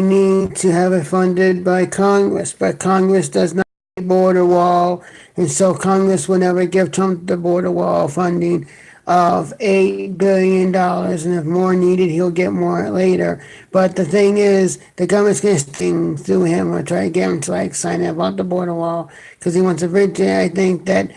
need to have it funded by Congress, but Congress does not have a border wall, and so Congress will never give Trump the border wall funding of $8 billion, and if more needed, he'll get more later. But the thing is, the government's going to sting through him or try to get him to sign up about the border wall because he wants a bridge. I think that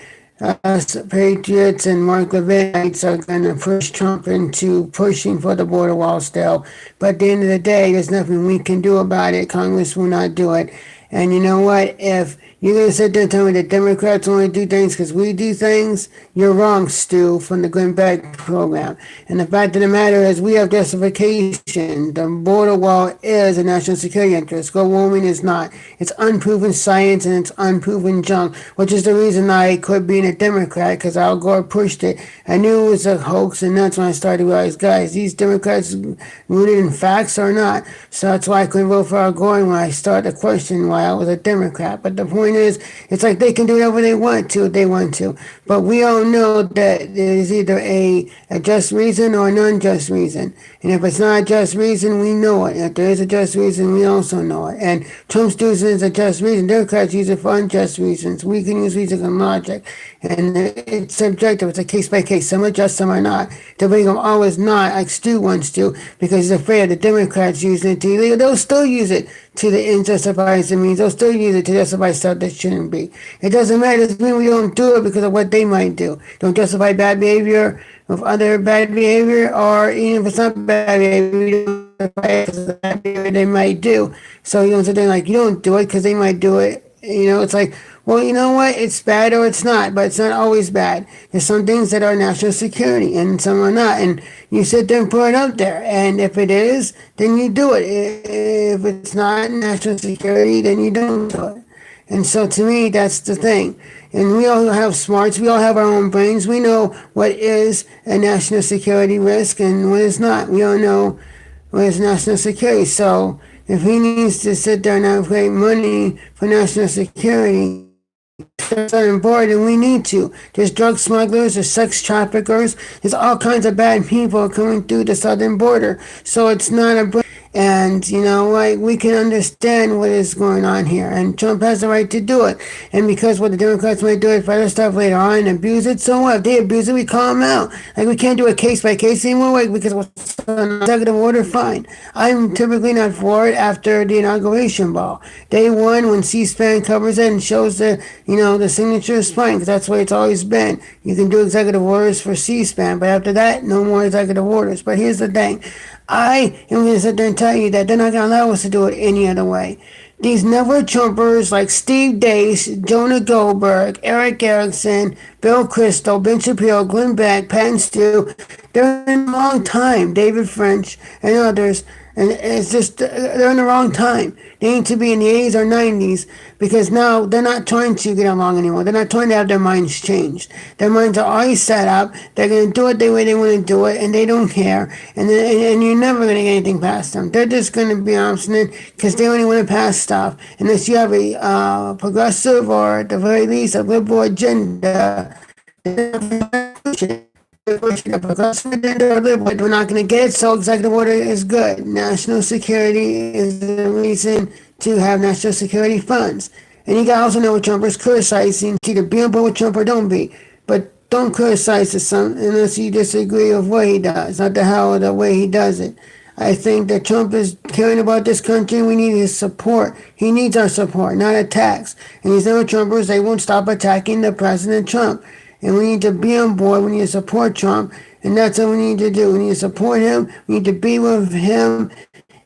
us patriots and Mark Levinites are going to push Trump into pushing for the border wall still. But at the end of the day, there's nothing we can do about it. Congress will not do it. And you know what? If you're going to sit there and tell me that Democrats only do things because we do things, you're wrong, Stu, from the Glenn Beck program. And the fact of the matter is we have justification. The border wall is a national security interest. Global warming is not. It's unproven science and it's unproven junk, which is the reason I quit being a Democrat, because Al Gore pushed it. I knew it was a hoax, and that's when I started to realize, guys, these Democrats rooted in facts or not. So that's why I couldn't vote for Al Gore when I started to question why I was a Democrat. But the point is, it's like they can do whatever they want to if they want to. But we all know that there's either a just reason or an unjust reason. And if it's not a just reason, we know it. If there is a just reason, we also know it. And Trump's using it as a just reason. Democrats use it for unjust reasons. We can use reason and logic. And it's subjective. It's a case by case. Some are just, some are not. The Brigham always not, like Stu wants to, because he's afraid of the Democrats using it to illegal. They'll still use it to the unjustified means. They'll still use it to justify stuff that shouldn't be. It doesn't matter. It doesn't mean we don't do it because of what they might do. Don't justify bad behavior with other bad behavior, or even if it's not bad behavior, you don't justify it because of the bad behavior they might do. So you don't sit there like you don't do it because they might do it. It's like, well, you know what? It's bad or it's not, but it's not always bad. There's some things that are national security and some are not. And you sit there and put it out there. And if it is, then you do it. If it's not national security, then you don't do it. And so to me, that's the thing. And we all have smarts. We all have our own brains. We know what is a national security risk and what is not. We all know what is national security. So if he needs to sit there and allocate money for national security, that's not important. We need to. There's drug smugglers, there's sex traffickers, there's all kinds of bad people coming through the southern border. So it's not a. And, we can understand what is going on here. And Trump has the right to do it. And because what the Democrats might do it for other stuff later on and abuse it, so what? If they abuse it, we call them out. We can't do it case by case anymore, because what's an executive order, fine. I'm typically not for it after the inauguration ball. Day one, when C-SPAN covers it and shows the signature, is fine, because that's the way it's always been. You can do executive orders for C-SPAN, but after that, no more executive orders. But here's the thing. I am going to sit there and tell you that they're not going to allow us to do it any other way. These never-Trumpers like Steve Deace, Jonah Goldberg, Eric Erickson, Bill Kristol, Ben Shapiro, Glenn Beck, Pat Stu, they're in the wrong time. David French and others. And it's just, they're in the wrong time. They need to be in the 80s or 90s, because now they're not trying to get along anymore. They're not trying to have their minds changed. Their minds are already set up. They're going to do it the way they want to do it, and they don't care. And you're never going to get anything past them. They're just going to be obstinate because they only want to pass stuff. Unless you have a progressive, or at the very least a liberal agenda, we're not going to get it, so executive order is good. National security is the reason to have national security funds. And you guys also know what Trump is criticizing. Either be on board with Trump or don't be. But don't criticize the unless you disagree with what he does, not the how or the way he does it. I think that Trump is caring about this country. We need his support. He needs our support, not attacks. And these never Trumpers, they won't stop attacking the President Trump. And we need to be on board. We need to support Trump. And that's what we need to do. We need to support him. We need to be with him.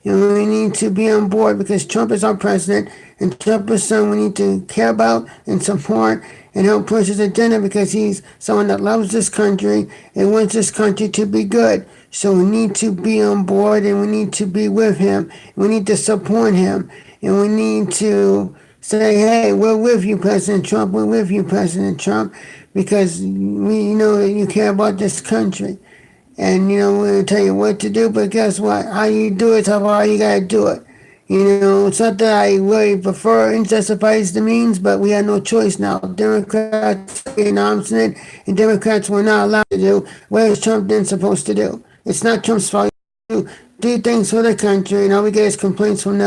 And we need to be on board, because Trump is our president. And Trump is someone we need to care about and support and help push his agenda, because he's someone that loves this country and wants this country to be good. So we need to be on board, and we need to be with him. We need to support him. And we need to say, hey, we're with you, President Trump. We're with you, President Trump, because we know that you care about this country. And, we're going to tell you what to do, but guess what? How you do it is how you got to do it. It's not that I really prefer injustifies the means, but we have no choice now. Democrats being obstinate, and Democrats were not allowed to do what is Trump then supposed to do. It's not Trump's fault. Do things for the country, and all we get is complaints from them.